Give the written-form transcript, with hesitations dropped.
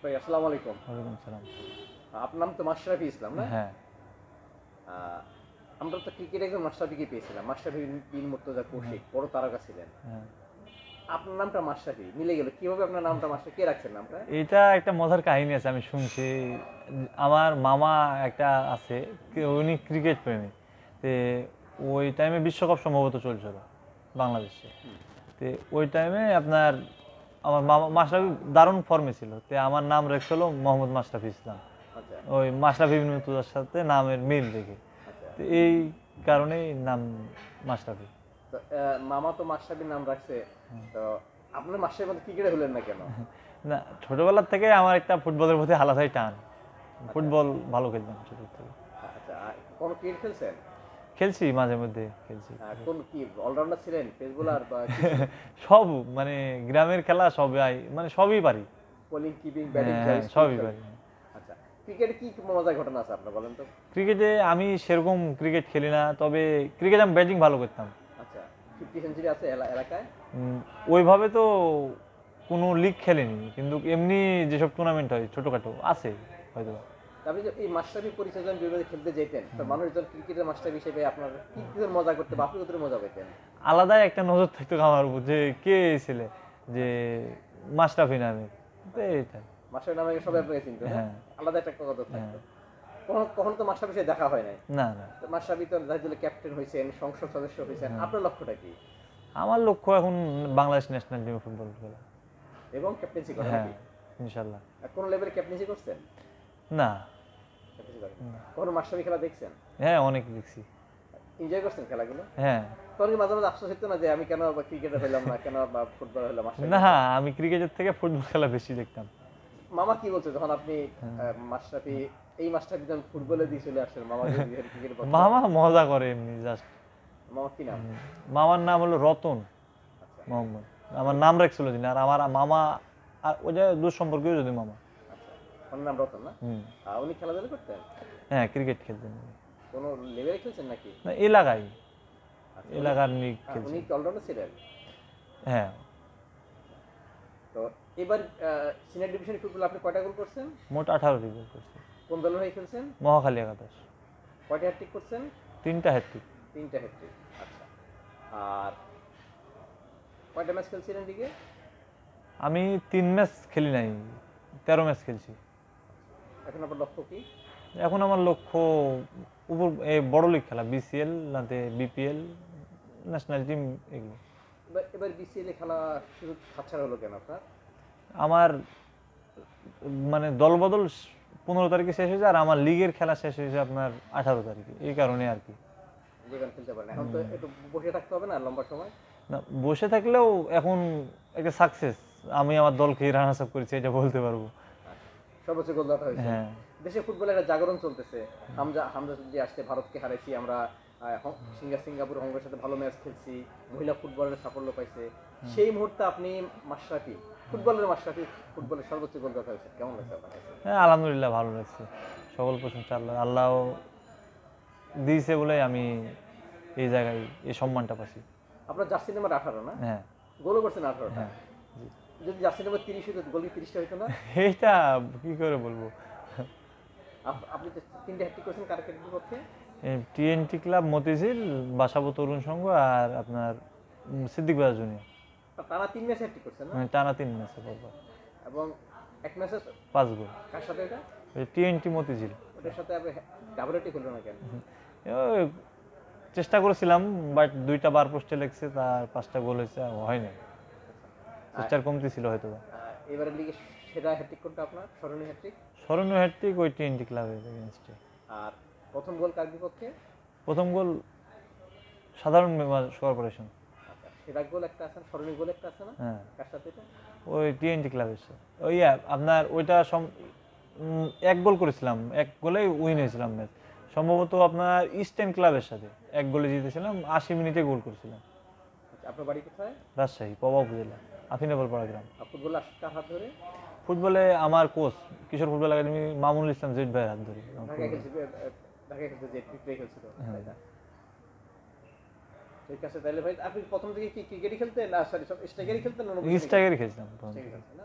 ভাই আসসালামু আলাইকুম। ওয়ালাইকুম সালাম। আপনার নাম তো মাশরাফি ইসলাম না? হ্যাঁ, আহ, আমরা তো ক্রিকেটে একজন মাশরাফিকে পেয়েছিলাম, মাশরাফি বিন মুর্তজা হ্যাঁ, কৌশিক, বড় তারকা ছিলেন। হ্যাঁ। আপনার নামটা মাশরাফি মিলে গেল কিভাবে? আপনার নামটা মাশরাফি কে রাখছেন নামটা? এটা একটা মজার কাহিনী আছে, আমি শুনছি। আমার মামা একটা আছে, উনি ক্রিকেট প্রেমী। তে ওই টাইমে বিশ্বকাপ সম্ভবত চলছিল বাংলাদেশে। হুম, তে ওই টাইমে আপনার আমার মামা মাশরাফি দারুণ ফর্মে ছিল, তে আমার নাম রেখেছিল মোহাম্মদ মাশরাফি ইসলাম। আচ্ছা ওই মাশরাফি বিন মুর্তজার সাথে নামের মিল দেখে, আচ্ছা। তো এই কারণেই নাম মাশরাফি। তো মামা তো মাশরাফির নাম রাখছে, তো আপনার মাশরাফির মধ্যে ক্রিকেটে হলেন না কেন? না, ছোটবেলার থেকে আমার একটা ফুটবলের প্রতি আলাদাই টান। আচ্ছা ফুটবল ভালো খেলতাম ছোট থেকে। আচ্ছা। কোন ক্রিকেট খেলছেন? খেলছি, মাঝে মধ্যে খেলছি। কোন কি অলরাউন্ডার ছিলেন, পেস বোলার বা কি ছিলেন? সব, মানে গ্রামের খেলা সবাই, মানে সবই পারি। বোলিং, কিপিং, ব্যাটিং হ্যাঁ, সব হ্যাঁ, স্পিন সবই সব? পারি। আচ্ছা, ক্রিকেটে কি মজার ঘটনা আছে আপনার বলেন তো? ক্রিকেটে আমি সেরকম ক্রিকেট খেলি না, তবে ক্রিকেট আমি ব্যাটিং ভালো করতাম। আচ্ছা, 50 সেঞ্চুরি আছে এলাকায়? উম, ওইভাবে তো কোনো লিগ খেলিনি, কিন্তু এমনি যেসব টুর্নামেন্ট হয় ছোটখাটো আছে হয়তো। আপনি যে এই মাস্টারবি পরিচয় যখন বিভাগে খেলতে যেতেন, তো মানুষজন ক্রিকেটের মাস্টার হিসেবে আপনার কি কি ধরনের মজা করতে বা আপনি ওদের মজা পেতেন? আলাদাই একটা নজর থাকতো আমার উপর, যে কে এই ছেলে, যে মাশরাফি নামে, তো আচ্ছা, এইটা। মাস্টার নামে সবাই আপনাকে চিনতো না? হ্যাঁ, আলাদা একটা কথা হ্যাঁ। থাকতো। কখনো কখনো তো মাস্টার সাথে দেখা হয় নাই। না, না। তো মাস্টারবি তো জাতীয় দলের ক্যাপ্টেন হয়েছেন, সংসদ সদস্য হয়েছেন, হ্যাঁ, আপনার লক্ষ্যটা কি? আমার লক্ষ্য এখন বাংলাদেশ ন্যাশনাল টিমে ফুটবল খেলা। এবং ক্যাপ্টেন্সি করা হ্যাঁ, নাকি? ইনশাল্লাহ। আর কোন লেভেলে ক্যাপ্টেন্সি করছেন? না, ক্যাপ্টেন্সি করেন? না। কখনো মাস্টারবি খেলা দেখছেন? হ্যাঁ, অনেক দেখছি। এনজয় করছেন খেলাগুলো? হ্যাঁ। তখন কি মাঝে মাঝে আফসোস হতো না যে আমি কেন বা ক্রিকেটার হইলাম না, কেন বা ফুটবলার হইলাম, মাস্টারবি না, হইলাম? আমি ক্রিকেটের থেকে ফুটবল খেলা বেশি দেখতাম। মামা কি বলছে যখন আপনি হ্যাঁ। মাশরাফি, এই মাস্টারফি যখন ফুটবলে দিয়ে চলে আসছেন, মামা যে ক্রিকেট পছন্দ? মামা মজা করে এমনি জাস্ট। মামা কি নাম? মামার নাম হলো রতন আচ্ছা মোহাম্মদ। আমার নাম রাখছিল যিনি, আর আমার মামা, আর ওই যে দূর সম্পর্কীয় যদি মামা। আচ্ছা, ওনার নাম রতন না? হুম। উনি খেলাধুলা করতেন? হ্যাঁ, ক্রিকেট খেলতেন উনি। কোনো লেভেলে খেলছেন নাকি? না, এলাকায়, আচ্ছা, এলাকার লিগ উনি খেলছি। কি অলরাউন্ডার ছিলেন? হ্যাঁ। তো এবার সিনিয়র ডিভিশন ফুটবল আপনি কয়টা গোল করছেন? মোট 18টি গোল করছি। কোন দলের হয়ে খেলছেন? মহাখালী একাদশ। কয়টা হ্যাটট্রিক করছেন? 3টা হ্যাট্রিক। 3টা হ্যাটট্রিক। আচ্ছা, আর কয়টা ম্যাচ খেলছিলেন লিগে? আমি 3 ম্যাচ খেলি নাই, 13 ম্যাচ খেলছি। এখন আপনার লক্ষ্য কি? এখন আমার লক্ষ্য উপর এই বড় লিগ খেলা, বিসিএল নাতে বিপিএল, ন্যাশনাল টিম, এগুলো। এবার বিসিএল এ খেলা শুরু হাতছাড়া হলো কেন আপনার? আমার মানে দলবদল 15 তারিখে শেষ হয়েছে, আর আমার লিগের খেলা শেষ হয়েছে আপনার 18 তারিখে, এই কারণে আর কি। যেখানে খেলতে পারেন এখন তো একটু বসে থাকতে হবে না লম্বা সময়? না, বসে থাকলেও এখন একটা সাকসেস, আমি আমার দলকে রানার্স আপ করেছি, এটা বলতে পারবো। আচ্ছা, সর্বোচ্চ গোলদাতা হয়েছে। হ্যাঁ, দেশে ফুটবলে একটা জাগরণ চলতেছে। হামজা হামজা যে আসছে, ভারতকে হারাইছি আমরা। সিঙ্গাপুর হংকংয়ের সাথে ভালো ম্যাচ খেলছি, মহিলা ফুটবলের সাফল্য পাইছে। সেই মুহূর্তে আপনি মাশরাফি, ফুটবলের মাশরাফি, ফুটবলের সর্বোচ্চ গোলদাতা হয়েছে, কেমন লাগছে আপনার কাছে? হ্যাঁ, আলহামদুলিল্লাহ ভালো লাগছে। সকল প্রশংসা আল্লাহ, আল্লাহ দিয়েছে বলে আমি এই জায়গায় এই সম্মানটা পাচ্ছি। আপনার জার্সি নাম্বার 18 না? হ্যাঁ, গোলও করছেন 18টা। হ্যাঁ, জি। যদি জার্সি নাম্বার 30 হতো, গোল কি 30টা হতো না? এইটা কি করে বলবো। আপনি তো 3টে হ্যাটট্রিক করেছেন, কার কার বিপক্ষে? টিএনটি ক্লাব মতিঝিল, বাসাবো তরুণ সংঘ, আর আপনার সিদ্দিক বাজার জুনিয়র। টানা 3 ম্যাচ হ্যাটট্রিক করছেন না? টানা 3 ম্যাচে পরপর এবং এক ম্যাচে 5 গোল। কার সাথে এটা? টিএনটি মতিঝিল। ওটার সাথে আপনি ডাবল হ্যাট্রিক হলো না কেন? ওই চেষ্টা করেছিলাম, বাট 2টা বার পোস্টে লেগছে, তার 5টা গোল হয়েছে, হয়নি। চেষ্টার কমতি ছিল হয়তো। এবারের লিগে সেরা হ্যাট্রিক কোনটা আপনার, স্মরণীয় হ্যাট্রিক? স্মরণীয় হ্যাট্রিক ওই টিএনটি ক্লাবের এগেইনস্টে। আর প্রথম গোল কার বিপক্ষে? প্রথম গোল সাধারণ কর্পোরেশন। আচ্ছা, সেরা গোল একটা আছে, স্মরণীয় গোল একটা আছে না? হ্যাঁ, কার সাথে এটা? ওই টিএনটি ক্লাবের সাথে। ওই আপনার ওইটা এক গোল করেছিলাম, এক গোলেই উইন হয়েছিলাম ম্যাচ। সম্ভবত আপনার ইস্টার্ন ক্লাবের সাথে 1 গোলে জিতেছিলাম, 80 মিনিটে গোল করেছিলাম। আচ্ছা, আপনার বাড়ি কোথায়? রাজশাহী পবা উপজেলা, আফিনাবলপাড়া গ্রাম। আর ফুটবল কার হাত ধরে? ফুটবলে আমার কোচ কিশোর ফুটবল একাডেমি মামুনুল ইসলাম জেড ভাইয়ের হাত ধরে। ঢাকায় খেলছিল, ঢাকায় খেলছে, যে ট্রিপে খেলছিল, তাই না? ঠিক আছে, তাহলে ভাই আপনি প্রথম থেকে কি ক্রিকেটই খেলতেন? না সরি, সব স্ট্রাইকারই খেলতেন না? স্ট্রাইকারই খেলছিলাম প্রথম স্ট্রাইকারই থেকে। খেলতেন না?